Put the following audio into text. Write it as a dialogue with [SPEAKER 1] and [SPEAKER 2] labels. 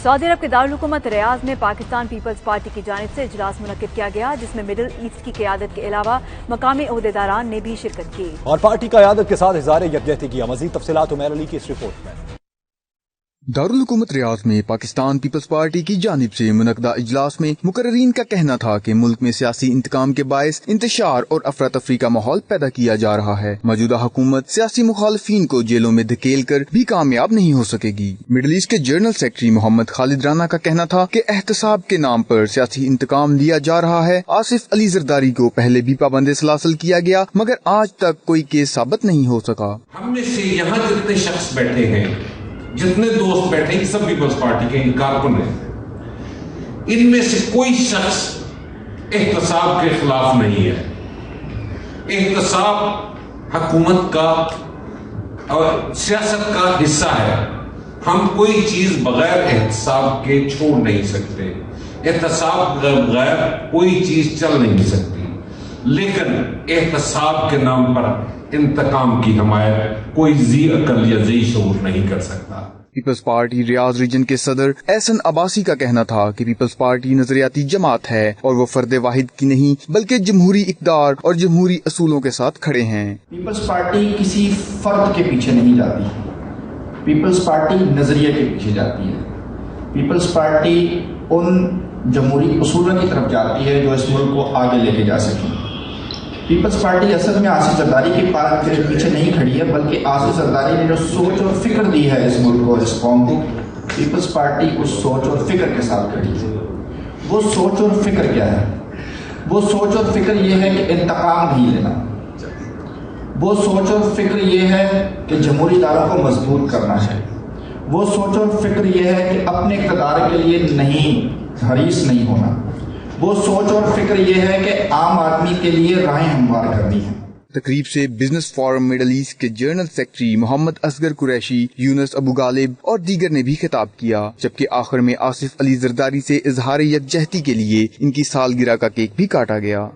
[SPEAKER 1] سعودی عرب کے دارالحکومت ریاض میں پاکستان پیپلز پارٹی کی جانب سے اجلاس منعقد کیا گیا، جس میں مڈل ایسٹ کی قیادت کے علاوہ مقامی عہدیداران نے بھی شرکت کی
[SPEAKER 2] اور پارٹی قیادت کے ساتھ اظہار یکجہتی کیا۔ مزید تفصیلات عمیر علی کی اس رپورٹ میں۔
[SPEAKER 3] دارالحکومت ریاض میں پاکستان پیپلز پارٹی کی جانب سے منعقدہ اجلاس میں مقررین کا کہنا تھا کہ ملک میں سیاسی انتقام کے باعث انتشار اور افراتفری کا ماحول پیدا کیا جا رہا ہے۔ موجودہ حکومت سیاسی مخالفین کو جیلوں میں دھکیل کر بھی کامیاب نہیں ہو سکے گی۔ مڈل ایسٹ کے جنرل سیکرٹری محمد خالد رانا کا کہنا تھا کہ احتساب کے نام پر سیاسی انتقام لیا جا رہا ہے۔ آصف علی زرداری کو پہلے بھی پابند سلاسل کیا گیا، مگر آج تک کوئی کیس ثابت نہیں ہو سکا۔
[SPEAKER 4] ہم میں سے یہاں جتنے شخص بیٹھے ہیں، جتنے دوست بیٹھے ہیں، سب پیپلز پارٹی کے کارکن ہیں۔ ان میں سے کوئی شخص احتساب کے خلاف نہیں ہے۔ احتساب حکومت کا اور سیاست کا حصہ ہے۔ ہم کوئی چیز بغیر احتساب کے چھوڑ نہیں سکتے۔ احتساب کے بغیر کوئی چیز چل نہیں سکتی، لیکن احتساب کے نام پر انتقام کی حمایت کوئی ذی عقل یا ذی شعور نہیں کر سکتا۔
[SPEAKER 3] پیپلز پارٹی ریاض ریجن کے صدر احسن عباسی کا کہنا تھا کہ پیپلز پارٹی نظریاتی جماعت ہے اور وہ فرد واحد کی نہیں بلکہ جمہوری اقدار اور جمہوری اصولوں کے ساتھ کھڑے ہیں۔
[SPEAKER 5] پیپلز پارٹی کسی فرد کے پیچھے نہیں جاتی، پیپلز پارٹی نظریے کے پیچھے جاتی ہے۔ پیپلز پارٹی ان جمہوری اصولوں کی طرف جاتی ہے جو اس ملک کو آگے لے کے جا سکیں۔ پیپلز پارٹی اصل میں آصف زرداری کے پیچھے نہیں کھڑی ہے، بلکہ آصف زرداری نے جو سوچ اور فکر دی ہے اس ملک کو، اس قوم کو، پیپلز پارٹی اس سوچ اور فکر کے ساتھ کھڑی ہے۔ وہ سوچ اور فکر کیا ہے؟ وہ سوچ اور فکر یہ ہے کہ انتقام نہیں لینا۔ وہ سوچ اور فکر یہ ہے کہ جمہوری اداروں کو مضبوط کرنا ہے۔ وہ سوچ اور فکر یہ ہے کہ اپنے اقتدار کے لیے نہیں حریص نہیں ہونا۔ وہ سوچ اور فکر یہ ہے کہ عام آدمی کے لیے راہیں ہموار کرنی ہے۔
[SPEAKER 3] تقریب سے بزنس فورم مڈل ایسٹ کے جنرل سیکرٹری محمد اصغر قریشی، یونس ابو غالب اور دیگر نے بھی خطاب کیا، جبکہ آخر میں آصف علی زرداری سے اظہار یکجہتی کے لیے ان کی سالگرہ کا کیک بھی کاٹا گیا۔